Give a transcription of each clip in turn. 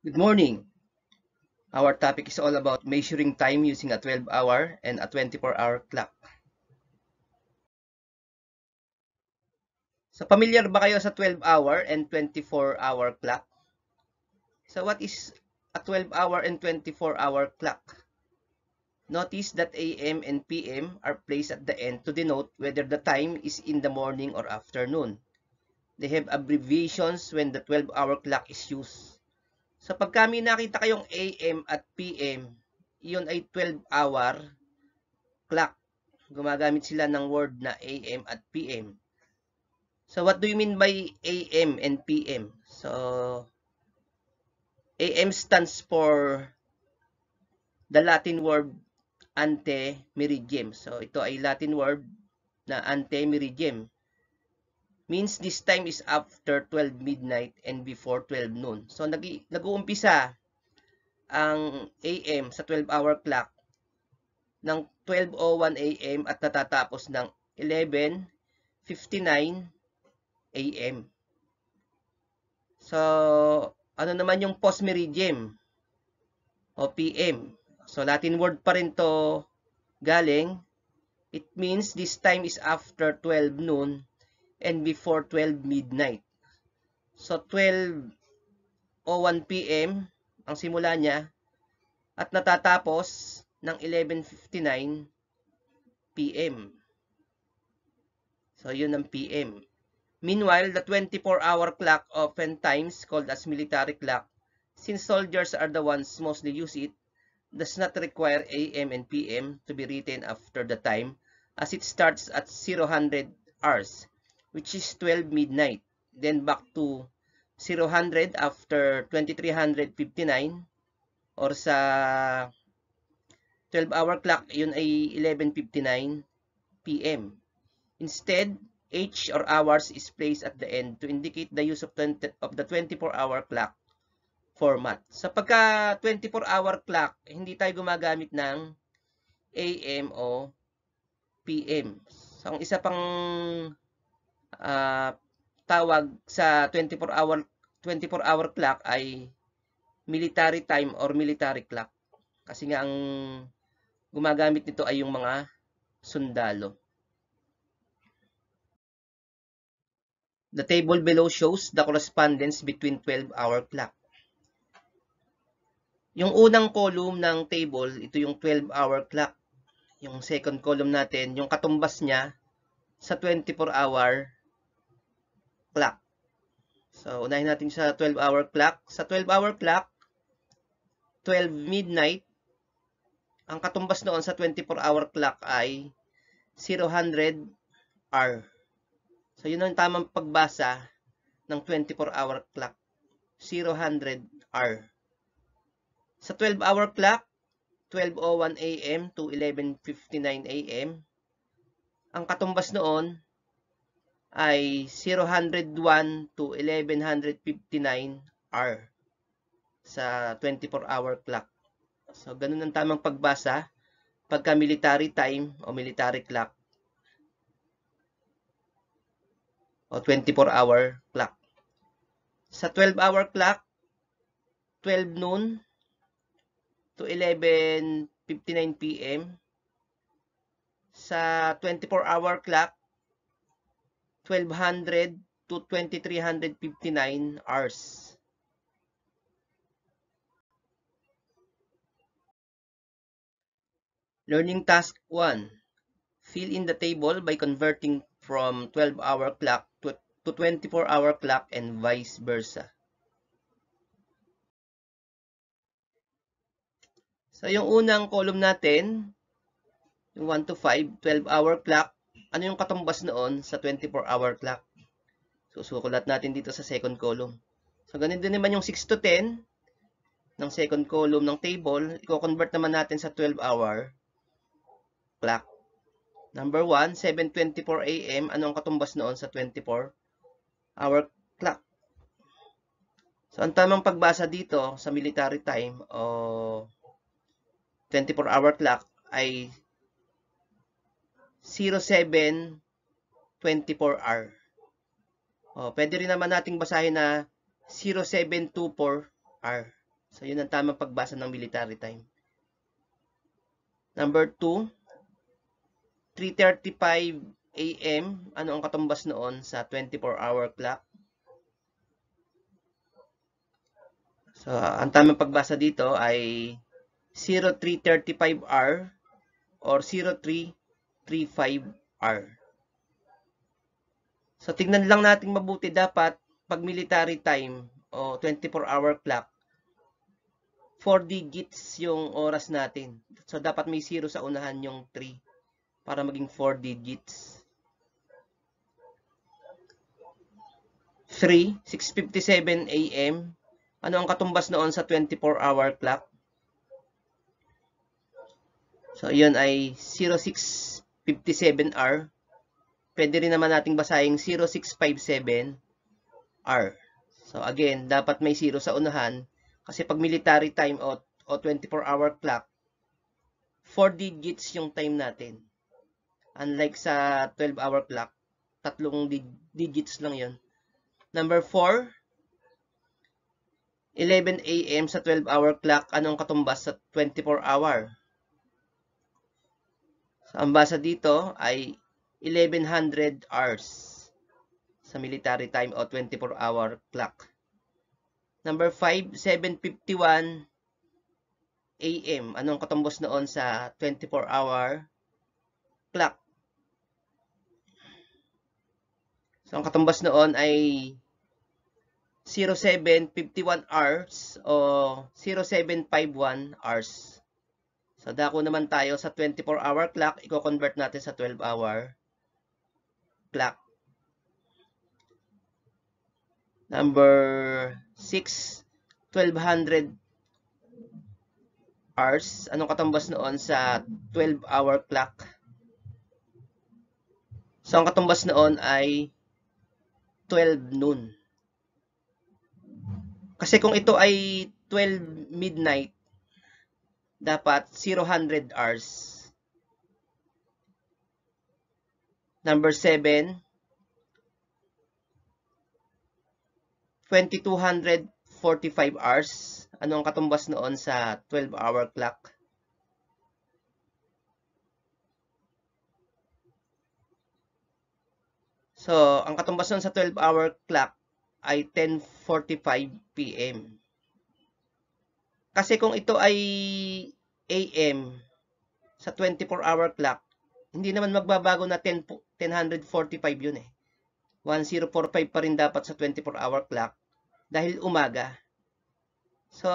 Good morning. Our topic is all about measuring time using a 12-hour and a 24-hour clock. So, familiar ba kayo sa 12-hour and 24-hour clock? So, what is a 12-hour and 24-hour clock? Notice that AM and PM are placed at the end to denote whether the time is in the morning or afternoon. They have abbreviations when the 12-hour clock is used. So, pag kami nakita kayong AM at PM, iyon ay 12-hour clock. Gumagamit sila ng word na AM at PM. So, what do you mean by AM and PM? So, AM stands for the Latin word ante meridiem. So, ito ay Latin word na ante meridiem. Means this time is after 12 midnight and before 12 noon. So, nag-uumpisa ang AM sa 12-hour clock ng 12:01 AM at natatapos ng 11:59 AM. So, ano naman yung post-meridiem o PM? So, Latin word pa rin to galing. It means this time is after 12 noon and before 12 midnight. So, 12:01 PM ang simula niya at natatapos ng 11:59 PM. So, yun ang PM. Meanwhile, the 24-hour clock, oftentimes called as military clock, since soldiers are the ones mostly use it, does not require AM and PM to be written after the time, as it starts at 0000 hours, which is 12 midnight, then back to 0000 after 2359, or sa 12-hour clock, yun ay 11:59 PM. Instead, H or hours is placed at the end to indicate the use of the 24-hour clock format. Sa pagka 24-hour clock, hindi tayo gumagamit ng AM o PM. So, ang isa pang tawag sa 24-hour clock ay military time or military clock. Kasi nga ang gumagamit nito ay yung mga sundalo. The table below shows the correspondence between 12-hour clock. Yung unang column ng table, ito yung 12-hour clock. Yung second column natin, yung katumbas niya sa 24-hour clock. So, unahin natin sa 12-hour clock. Sa 12-hour clock, 12 midnight, ang katumbas noon sa 24-hour clock ay 0000 hour. So, yun ang tamang pagbasa ng 24-hour clock. 0000 hour. Sa 12-hour clock, 12:01 AM to 11:59 AM, ang katumbas noon ay 0001 to 11:59 hour sa 24-hour clock. So, ganun ang tamang pagbasa pagka military time o military clock o 24-hour clock. Sa 12-hour clock, 12 noon to 11:59 PM. Sa 24-hour clock, 1200 to 2359 hours. Learning Task 1. Fill in the table by converting from 12-hour clock to 24-hour clock and vice versa. So, yung unang column natin, yung 1 to 5, 12-hour clock, ano yung katumbas noon sa 24-hour clock? So, susukulat natin dito sa second column. So, ganun din naman yung 6 to 10 ng second column ng table. I-convert naman natin sa 12-hour clock. Number 1, 7:24 AM. Ano ang katumbas noon sa 24-hour clock? So, ang tamang pagbasa dito sa military time o 24-hour clock ay 07:24 hour. O, pwede rin naman nating basahin na 07:24 hour. So, yun ang tamang pagbasa ng military time. Number 2, 3:35 a.m. Ano ang katumbas noon sa 24-hour clock? So, ang tamang pagbasa dito ay 0335R or 0335R. So, tignan lang natin mabuti dapat pag military time o 24-hour clock, 4 digits yung oras natin. So, dapat may 0 sa unahan yung 3 para maging 4 digits. 3, 6:57 a.m. Ano ang katumbas noon sa 24-hour clock? So, yun ay 0657R. Pwede rin naman nating basahin 0657R. So, again, dapat may 0 sa unahan. Kasi pag military time o 24-hour clock, 4 digits yung time natin. Unlike sa 12-hour clock, 3 digits lang yun. Number 4, 11 a.m. sa 12-hour clock, anong katumbas sa 24-hour? So, ang basa dito ay 1100 hours sa military time o 24-hour clock. Number 5, 7:51 a.m. Anong katumbas noon sa 24-hour clock? So, ang katumbas noon ay 0751 hours o 0751 hours. So, dako naman tayo sa 24-hour clock. I-convert natin sa 12-hour clock. Number 6, 1200 hours. Anong katumbas noon sa 12-hour clock? So, ang katumbas noon ay 12 noon. Kasi kung ito ay 12 midnight, dapat 000 hours. Number 7, 2245 hours. Ano ang katumbas noon sa 12-hour clock? So, ang katumbas noon sa 12-hour clock ay 10:45 p.m. Kasi kung ito ay AM sa 24-hour clock, hindi naman magbabago na 10:45 yun eh. 1045 pa rin dapat sa 24-hour clock dahil umaga. So,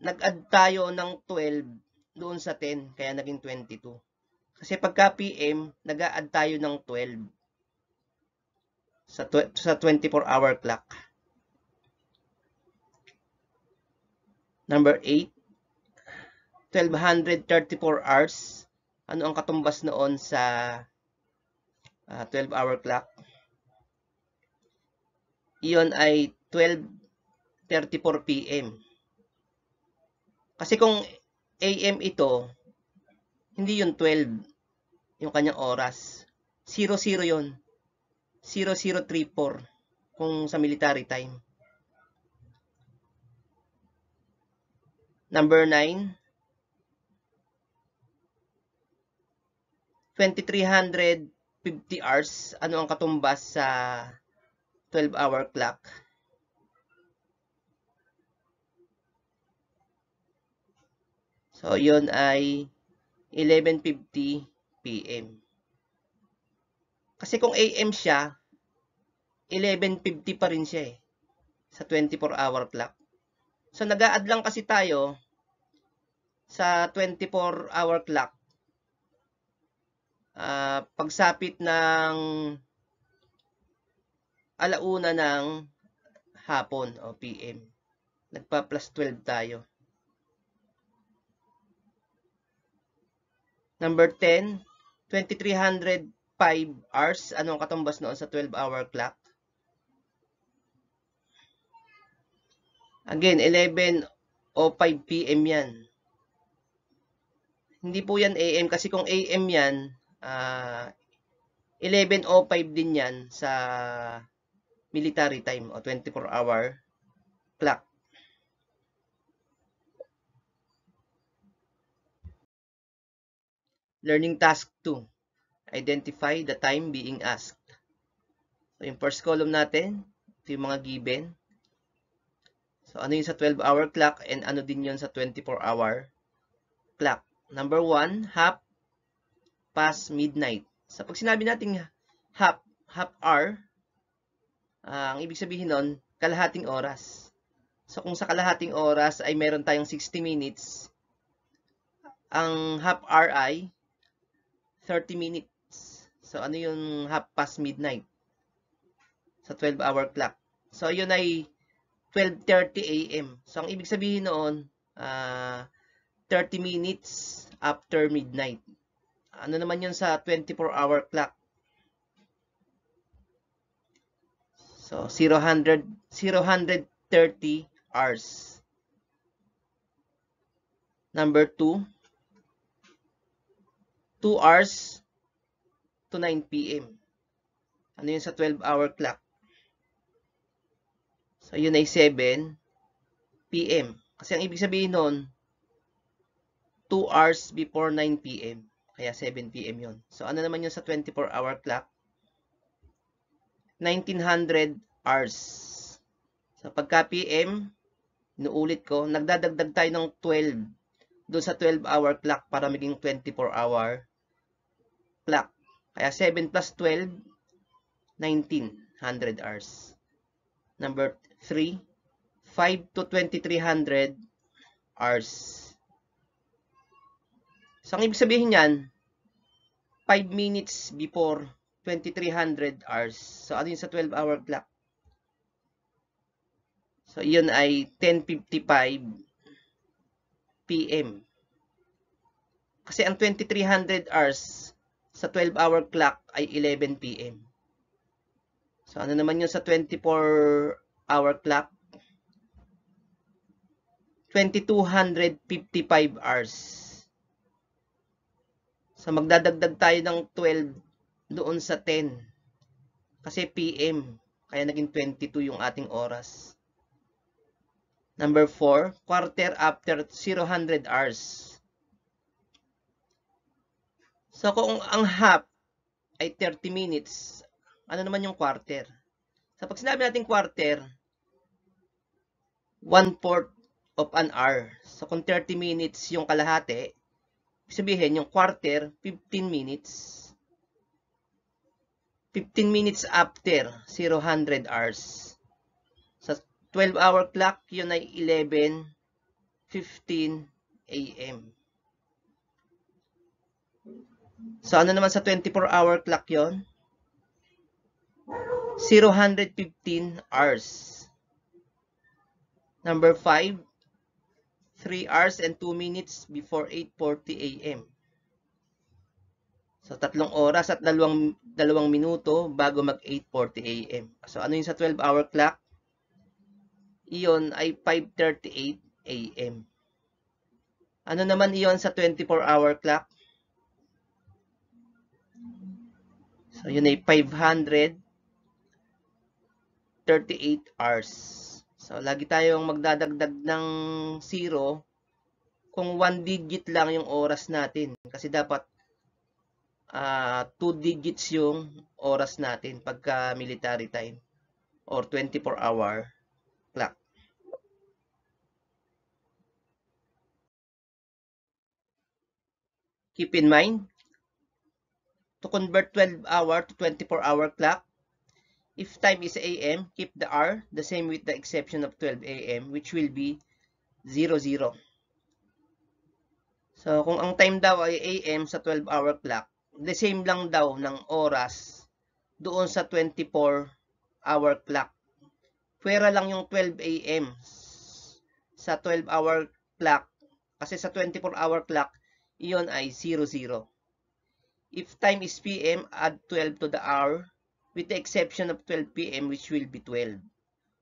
nag-add tayo ng 12 doon sa 10, kaya naging 22. Kasi pagka PM, nag-a-add tayo ng 12 sa 24-hour clock. Number 8, 1234 hours. Ano ang katumbas noon sa 12-hour clock? Iyon ay 12:34 p.m. Kasi kung AM ito, hindi yun 12 yung kanyang oras. 00 yun. 0034 kung sa military time. Number 9, 2350 hours. Ano ang katumbas sa 12-hour clock? So, yun ay 11:50 p.m. Kasi kung AM siya, 11:50 pa rin siya eh, sa 24-hour clock. So, nag-a-add lang kasi tayo sa 24-hour clock. Pagsapit ng alauna ng hapon o PM. Nagpa-plus 12 tayo. Number 10, 2305 hours. Anong katumbas noon sa 12-hour clock? Again, 11:05 p.m. yan. Hindi po yan AM kasi kung AM yan, 11:05 din yan sa military time o 24-hour clock. Learning task 2. Identify the time being asked. So, yung first column natin, ito yung mga given. So, ano yung sa 12-hour clock and ano din yun sa 24-hour clock. Number 1, half past midnight. So, pag sinabi natin half hour, ang ibig sabihin nun, kalahating oras. So, kung sa kalahating oras ay meron tayong 60 minutes, ang half hour ay 30 minutes. So, ano yung half past midnight? Sa 12-hour clock. So, yun ay 12:30 a.m. So, ang ibig sabihin noon, 30 minutes after midnight. Ano naman yun sa 24-hour clock? So, 030 hours. Number 2, 2 hours to 9 p.m. Ano yun sa 12-hour clock? So, yun ay 7 p.m. Kasi ang ibig sabihin nun, 2 hours before 9 p.m. Kaya 7 p.m. yun. So, ano naman yun sa 24-hour clock? 1900 hours. So, pagka p.m., inuulit ko, nagdadagdag tayo ng 12 doon sa 12-hour clock para maging 24-hour clock. Kaya 7 plus 12, 1900 hours. Number 3, 5 to 2300 hours. So, ang ibig sabihin yan, 5 minutes before 2300 hours. So, ano yun sa 12-hour clock? So, yun ay 10:55 p.m. Kasi ang 2300 hours sa 12-hour clock ay 11 p.m. So, ano naman yun sa 24-hour clock? 2255 hours. So, magdadagdag tayo ng 12 doon sa 10. Kasi PM. Kaya naging 22 yung ating oras. Number 4, quarter after 0 hours. So, kung ang half ay 30 minutes, ano naman yung quarter? So, pag sinabi natin quarter, 1/4 of an hour. So, kung 30 minutes yung kalahati, sabihin yung quarter, 15 minutes. 15 minutes after 0 hours. Sa 12-hour clock, yun ay 11:15 a.m. So, ano naman sa 24-hour clock yon? 0:15 hours. Number 5, 3 hours and 2 minutes before 8:40 a.m. So, 3 oras at 2 minuto bago mag 8:40 a.m. So, ano yung sa 12-hour clock? Iyon ay 5:38 a.m. Ano naman iyon sa 24-hour clock? So, yun ay 538 hours. So, lagi tayong magdadagdag ng 0 kung 1 digit lang yung oras natin. Kasi dapat 2 digits yung oras natin pagka military time or 24-hour clock. Keep in mind, to convert 12-hour to 24-hour clock, if time is AM, keep the hour the same with the exception of 12 AM, which will be 00. So, kung ang time daw ay AM sa 12-hour clock, the same lang daw ng oras doon sa 24-hour clock. Pwera lang yung 12 AM sa 12-hour clock kasi sa 24-hour clock, iyon ay 00. If time is PM, add 12 to the hour with the exception of 12 PM which will be 12.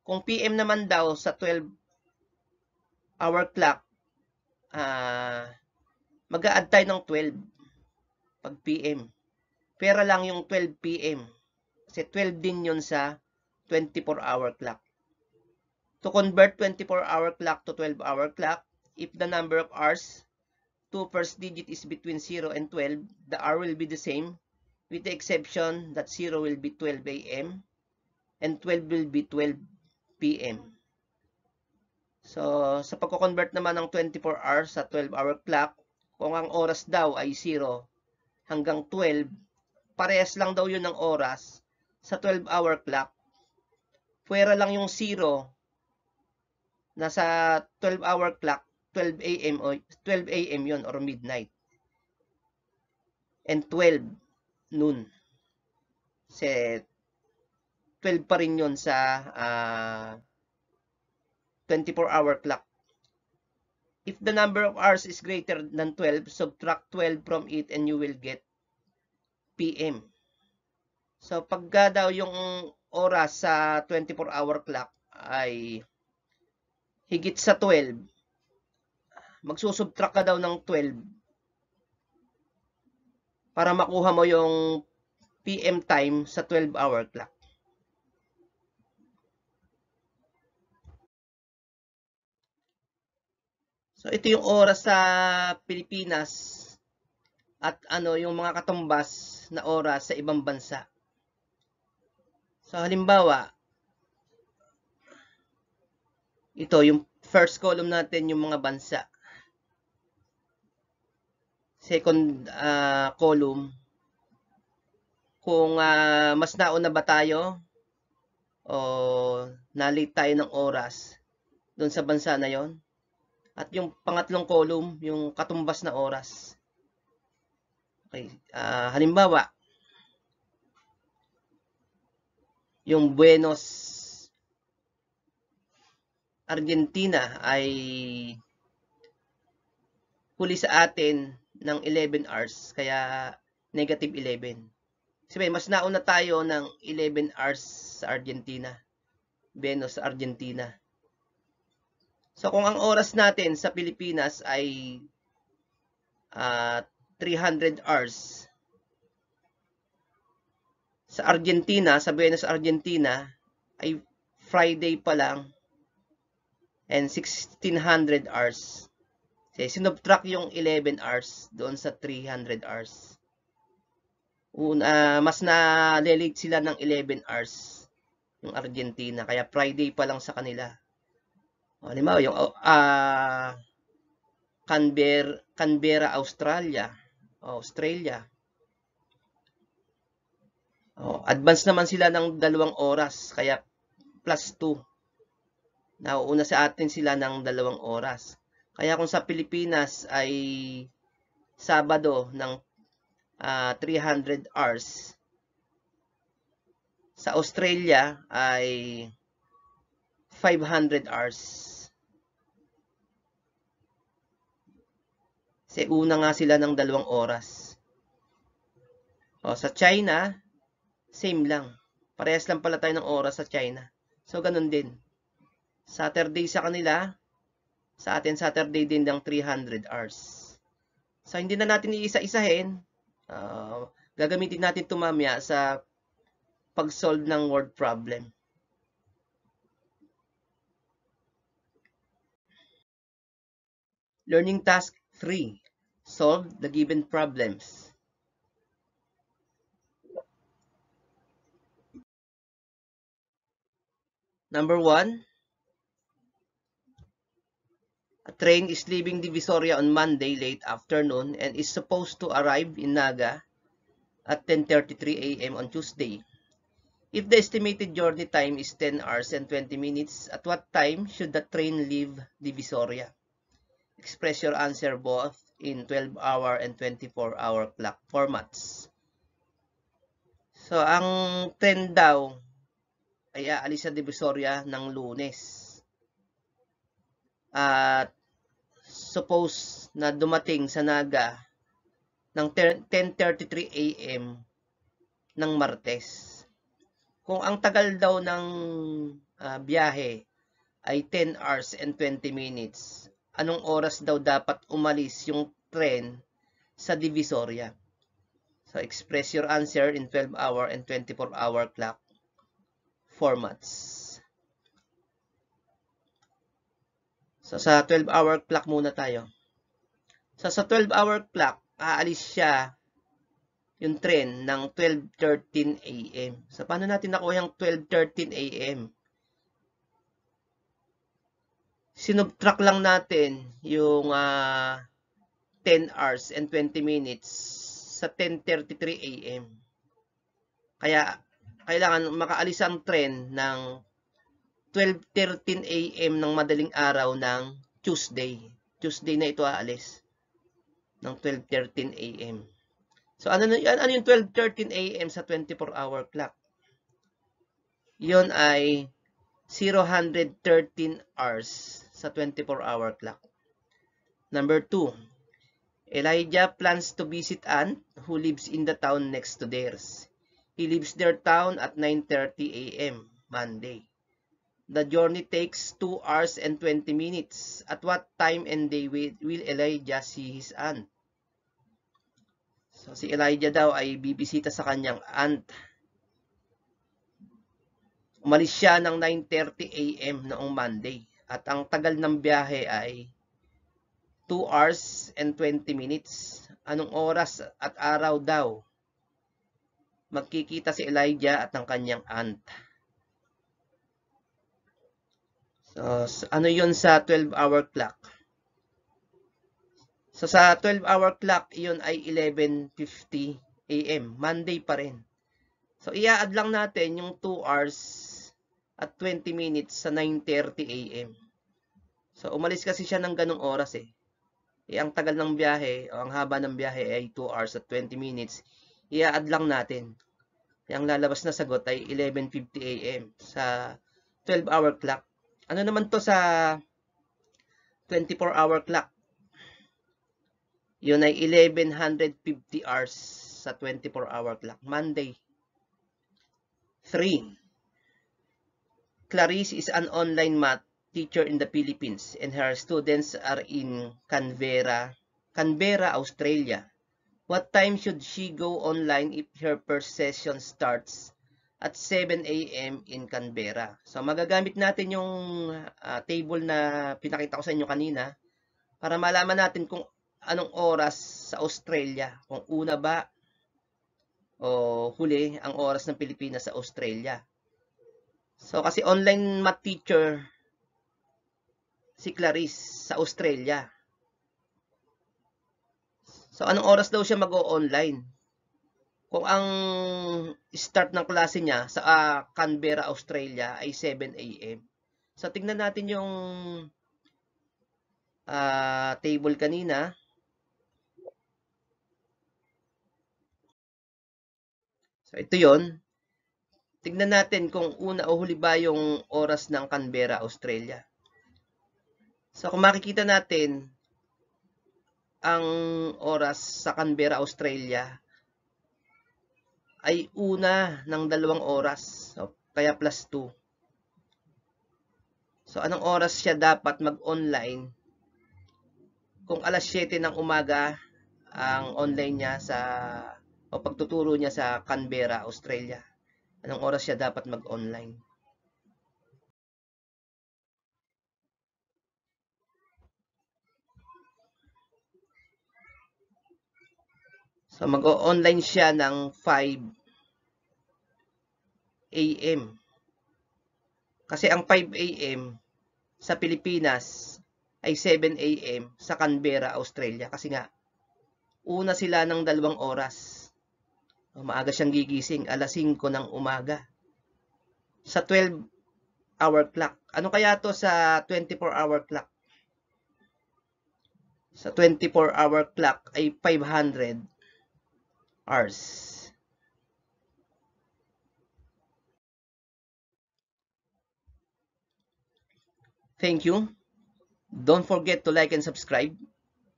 Kung PM naman daw sa 12-hour clock, mag-a-add tayo ng 12 pag PM. Pera lang yung 12 PM. Kasi 12 din yun sa 24-hour clock. To convert 24-hour clock to 12-hour clock, if the number of hours two first digit is between 0 and 12, the hour will be the same, with the exception that 0 will be 12 a.m. and 12 will be 12 p.m. So, sa pagko-convert naman ng 24 hours sa 12-hour clock, kung ang oras daw ay 0 hanggang 12, parehas lang daw yun ng oras sa 12-hour clock. Puwera lang yung 0 na sa 12-hour clock, 12 a.m. o 12 a.m. yun or midnight. And 12 noon. Kasi 12 pa rin yun sa 24-hour clock. If the number of hours is greater than 12, subtract 12 from it and you will get PM. So, pagka daw yung oras sa 24-hour clock ay higit sa 12, magsusubtract ka daw ng 12 para makuha mo yung PM time sa 12-hour clock. So, ito yung oras sa Pilipinas at yung mga katumbas na oras sa ibang bansa. So, halimbawa, ito yung first column natin, yung mga bansa. Second column, kung mas nauna ba tayo o na-late tayo ng oras doon sa bansa na yon. At yung pangatlong column, yung katumbas na oras. Okay, halimbawa, yung Buenos Argentina ay huli sa atin ng 11 hours, kaya negative 11. Sabi, mas nauna tayo ng 11 hours sa Argentina. Buenos Argentina. So, kung ang oras natin sa Pilipinas ay 300 hours, sa Argentina, sa Buenos Argentina, ay Friday pa lang and 1600 hours. Kasi sinubtract yung 11 hours doon sa 300 hours. Mas na-late sila ng 11 hours yung Argentina, kaya Friday pa lang sa kanila. Halimbawa, yung Canberra, Australia. Advance naman sila ng 2 oras, kaya plus 2. Nauuna sa atin sila ng 2 oras. Kaya kung sa Pilipinas ay Sabado ng 300 hours, sa Australia ay 500 hours. Kasi una nga sila ng 2 oras. Sa China, same lang. Parehas lang pala tayo ng oras sa China. So, ganun din. Saturday sa kanila, sa atin Saturday din ng 300 hours. So, hindi na natin iisa-isahin. Gagamitin natin ito mamaya sa pag-solve ng word problem. Learning task 3. Solve the given problems. Number 1. A train is leaving Divisoria on Monday late afternoon and is supposed to arrive in Naga at 10:33 a.m. on Tuesday. If the estimated journey time is 10 hours and 20 minutes, at what time should the train leave Divisoria? Express your answer both in 12-hour and 24-hour clock formats. So, ang train daw ay aalis sa Divisoria ng Lunes. At suppose na dumating sa Naga ng 10:33 a.m. ng Martes. Kung ang tagal daw ng biyahe ay 10 hours and 20 minutes, anong oras daw dapat umalis yung tren sa Divisoria? So, express your answer in 12-hour and 24-hour clock formats. So, sa 12-hour clock muna tayo. So, sa 12-hour clock, aalis siya yung trend ng 12:13 a.m. So, paano natin nakuha yung 12:13 a.m.? Sinubtract lang natin yung 10 hours and 20 minutes sa 10:33 a.m. Kaya, kailangan makaalis ang trend ng 12:13 a.m. ng madaling araw ng Tuesday. Tuesday na ito aalis ng 12:13 a.m. So, ano yung 12:13 a.m. sa 24-hour clock? Yun ay 013 hours sa 24-hour clock. Number 2, Elijah plans to visit aunt who lives in the town next to theirs. He leaves their town at 9:30 a.m. Monday. The journey takes 2 hours and 20 minutes. At what time and day will Elijah see his aunt? So, si Elijah daw ay bibisita sa kanyang aunt. Umalis siya ng 9:30 a.m. noong Monday. At ang tagal ng biyahe ay 2 hours and 20 minutes. Anong oras at araw daw magkikita si Elijah at ng kanyang aunt? So, ano yun sa 12-hour clock? So, sa 12-hour clock, yun ay 11:50 a.m. Monday pa rin. So, i-add lang natin yung 2 hours at 20 minutes sa 9:30 a.m. So, umalis kasi siya ng ganong oras eh. Ang tagal ng biyahe, o ang haba ng biyahe ay 2 hours at 20 minutes. I-add lang natin. Ang lalabas na sagot ay 11:50 a.m. sa 12-hour clock. Ano naman to sa 24-hour clock? Yun ay 1150 hours sa 24-hour clock. Monday. 3. Clarice is an online math teacher in the Philippines and her students are in Canberra, Australia. What time should she go online if her first session starts at 7 a.m. in Canberra? So, magagamit natin yung table na pinakita ko sa inyo kanina para malaman natin kung anong oras sa Australia. Kung una ba o huli ang oras ng Pilipinas sa Australia. So, kasi online math teacher si Clarice sa Australia. So, anong oras daw siya mag-o-online? Kung ang start ng klase niya sa Canberra, Australia ay 7 a.m. So, tingnan natin yung table kanina. So, ito yon. Tingnan natin kung una o huli ba yung oras ng Canberra, Australia. So, kung makikita natin, ang oras sa Canberra, Australia ay una ng 2 oras. So, kaya plus 2. So, anong oras siya dapat mag-online? Kung alas 7 ng umaga ang online niya o pagtuturo niya sa Canberra, Australia. Anong oras siya dapat mag-online? So, mag-online siya ng 5 a.m. Kasi ang 5 a.m. sa Pilipinas ay 7 a.m. sa Canberra, Australia. Kasi nga, una sila ng 2 oras. Maaga siyang gigising, alas 5 ng umaga. Sa 12-hour clock. Ano kaya to sa 24-hour clock? Sa 24-hour clock ay 500 hours. Thank you. Don't forget to like and subscribe.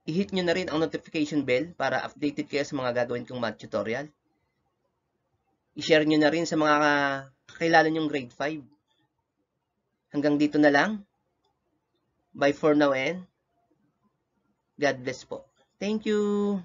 I-hit nyo na rin ang notification bell para updated kayo sa mga gagawin kong math tutorial. I-share nyo na rin sa mga kakilala nyong grade 5. Hanggang dito na lang. Bye for now and God bless po. Thank you.